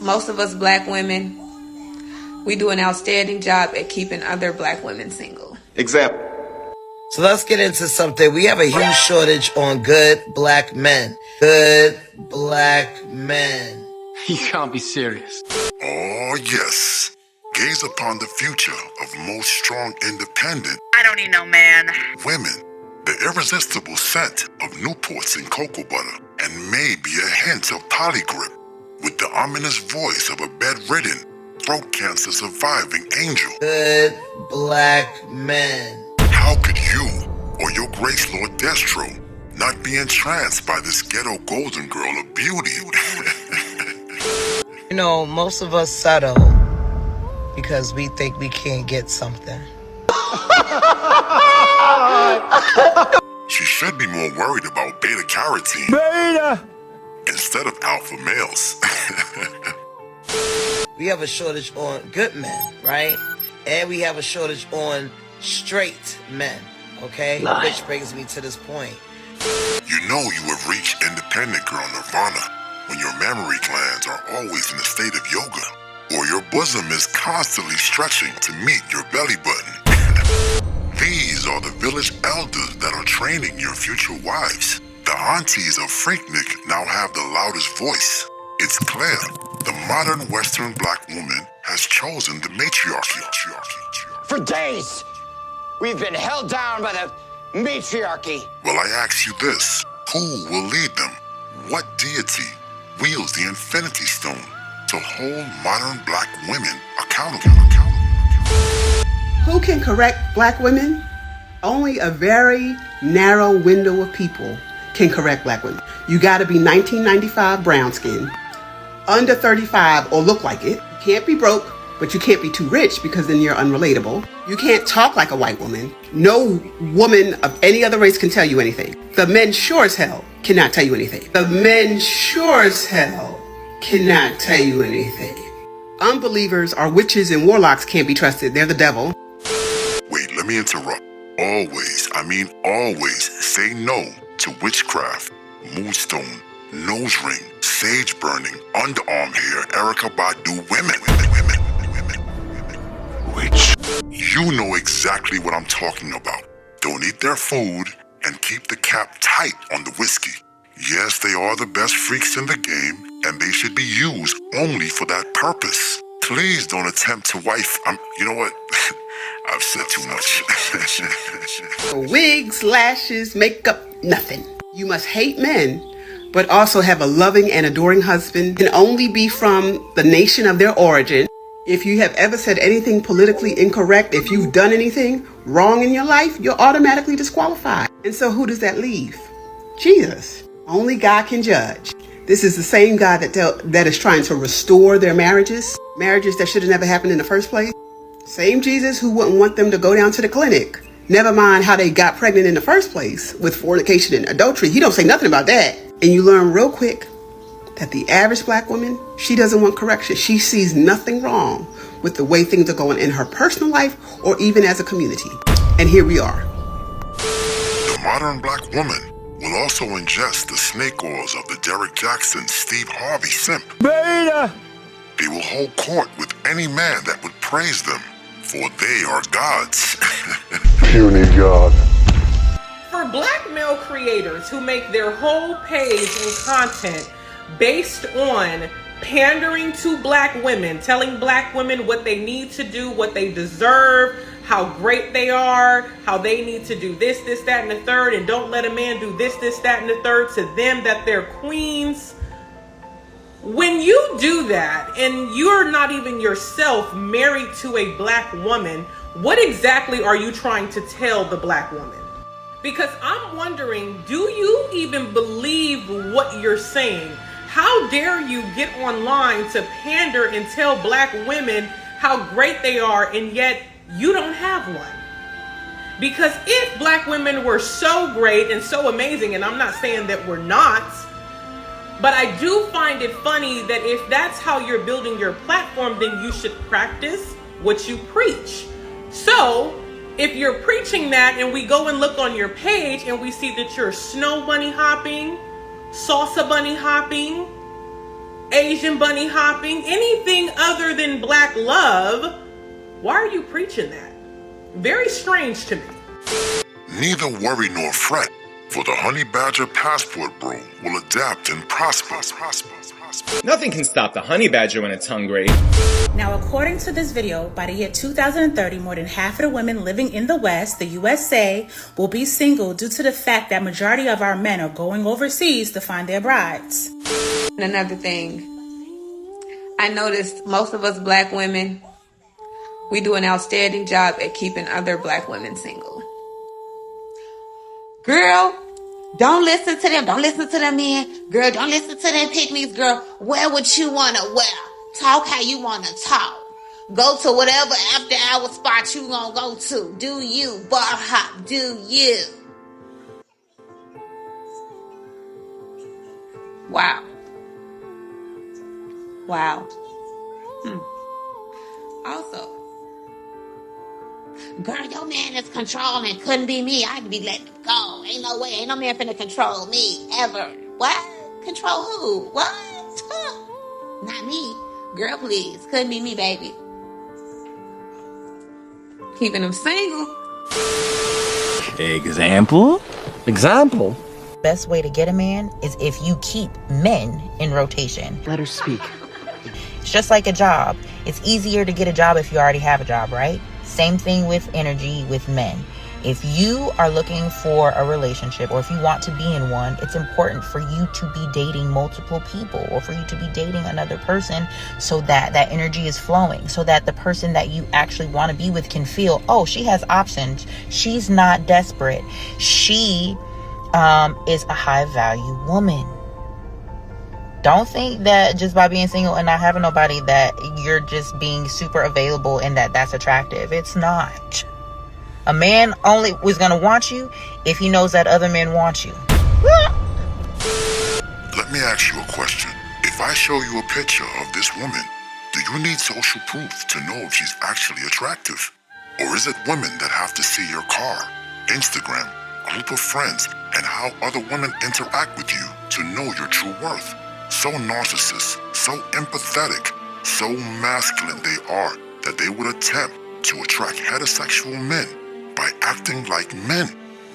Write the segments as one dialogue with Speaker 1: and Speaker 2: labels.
Speaker 1: Most of us black women, we do an outstanding job at keeping other black women single.
Speaker 2: Example.
Speaker 3: So let's get into something. We have a huge shortage on good black men. Good black men.
Speaker 4: You can't be serious.
Speaker 5: Oh, yes. Gaze upon the future of most strong, independent,
Speaker 6: I don't need no man.
Speaker 5: women. The irresistible scent of Newports and cocoa butter, and maybe a hint of polygrip, with the ominous voice of a bedridden, throat cancer surviving angel.
Speaker 3: Good black men.
Speaker 5: How could you, or your Grace Lord Destro, not be entranced by this ghetto golden girl of beauty?
Speaker 3: You know, most of us settle because we think we can't get something.
Speaker 5: She should be more worried about beta carotene instead of alpha males.
Speaker 3: We have a shortage on good men, right? And we have a shortage on straight men, okay? Which brings me to this point.
Speaker 5: You know you have reached independent girl nirvana when your mammary glands are always in a state of yoga, or your bosom is constantly stretching to meet your belly button. These are the village elders that are training your future wives. The aunties of Freaknik now have the loudest voice. It's clear the modern Western black woman has chosen the matriarchy.
Speaker 7: For days, we've been held down by the matriarchy.
Speaker 5: Well, I ask you this, who will lead them? What deity wields the infinity stone to hold modern black women accountable?
Speaker 8: Who can correct black women? Only a very narrow window of people can correct black women. You gotta be 1995 brown skin, under 35 or look like it. You can't be broke, but you can't be too rich because then you're unrelatable. You can't talk like a white woman. No woman of any other race can tell you anything. The men sure as hell cannot tell you anything. The men sure as hell cannot tell you anything. Unbelievers or witches and warlocks can't be trusted. They're the devil.
Speaker 5: Wait, let me interrupt. Always, I mean always, say no to witchcraft, moonstone, nose ring, sage burning, underarm hair, Erykah Badu women. Witch. You know exactly what I'm talking about. Don't eat their food and keep the cap tight on the whiskey. Yes, they are the best freaks in the game, and they should be used only for that purpose. Please don't attempt to wife. You know what? I've said too much.
Speaker 8: Wigs, lashes, makeup, nothing. You must hate men, but also have a loving and adoring husband, can only be from the nation of their origin. If you have ever said anything politically incorrect, if you've done anything wrong in your life, you're automatically disqualified. And so who does that leave? Jesus. Only God can judge. This is the same God that is trying to restore their marriages that should have never happened in the first place. Same Jesus who wouldn't want them to go down to the clinic. Never mind how they got pregnant in the first place with fornication and adultery. He don't say nothing about that. And you learn real quick that the average black woman, she doesn't want correction. She sees nothing wrong with the way things are going in her personal life or even as a community. And here we are.
Speaker 5: The modern black woman will also ingest the snake oils of the Derek Jackson, Steve Harvey simp. Beta! They will hold court with any man that would praise them, for they are gods.
Speaker 2: Puny God.
Speaker 9: For black male creators who make their whole page and content based on pandering to black women, telling black women what they need to do, what they deserve, how great they are, how they need to do this, that, and the third, and don't let a man do this, that, and the third to them, that they're queens. When you do that and you're not even yourself married to a black woman, what exactly are you trying to tell the black woman? Because I'm wondering, do you even believe what you're saying? How dare you get online to pander and tell black women how great they are, and yet you don't have one? Because if black women were so great and so amazing, and I'm not saying that we're not, but I do find it funny that if that's how you're building your platform, then you should practice what you preach. So if you're preaching that and we go and look on your page and we see that you're snow bunny hopping, salsa bunny hopping, Asian bunny hopping, anything other than black love, why are you preaching that? Very strange to me.
Speaker 5: Neither worry nor fret, for the honey badger passport bro will adapt and prosper.
Speaker 6: Nothing can stop the honey badger when it's hungry.
Speaker 10: Now, according to this video, by the year 2030, more than half of the women living in the West, the USA, will be single due to the fact that majority of our men are going overseas to find their brides.
Speaker 1: And another thing, I noticed most of us black women, we do an outstanding job at keeping other black women single.
Speaker 11: Girl, don't listen to them. Don't listen to them men. Girl, don't listen to them pygmies. Girl, wear what you want to wear. Talk how you want to talk. Go to whatever after hour spot you gonna go to. Do you. Bar hop. Do you.
Speaker 1: Wow. Wow. Also,
Speaker 11: girl, your man is controlling. Couldn't be me. I'd be letting him go. Ain't no way. Ain't no man finna control me ever. What? Control who? What? Huh. Not me. Girl, please. Couldn't be me, baby.
Speaker 1: keeping them single.
Speaker 12: Example? Example?
Speaker 10: Best way to get a man is if you keep men in rotation.
Speaker 12: Let her speak.
Speaker 10: It's just like a job. It's easier to get a job if you already have a job, right? Same thing with energy with men. If you are looking for a relationship or if you want to be in one, it's important for you to be dating multiple people or for you to be dating another person so that that energy is flowing, so that the person that you actually want to be with can feel, oh, she has options. She's not desperate. She is a high value woman. Don't think that just by being single and not having nobody that you're just being super available and that's attractive. It's not. A man only is going to want you if he knows that other men want you.
Speaker 5: Let me ask you a question. If I show you a picture of this woman, do you need social proof to know if she's actually attractive? Or is it women that have to see your car, Instagram, group of friends, and how other women interact with you to know your true worth? So narcissist, so empathetic, so masculine they are that they would attempt to attract heterosexual men by acting like men.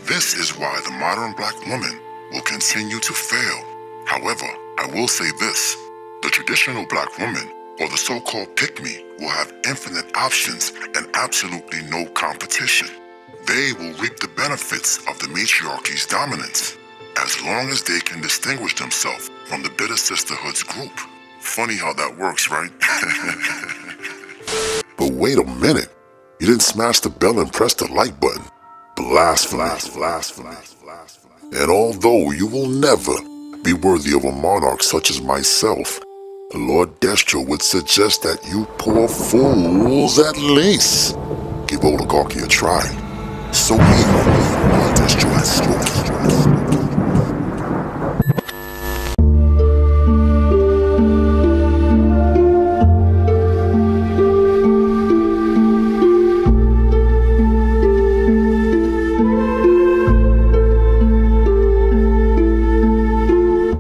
Speaker 5: This is why the modern black woman will continue to fail. However, I will say this. The traditional black woman, or the so-called pick-me, will have infinite options and absolutely no competition. They will reap the benefits of the matriarchy's dominance, as long as they can distinguish themselves from the bitter sisterhood's group. Funny how that works, right? But wait a minute. You didn't smash the bell and press the like button. Blasphemy. And although you will never be worthy of a monarch such as myself, Lord Destro would suggest that you poor fools at least give oligarchy a try. So evil, Lord Destro has spoken.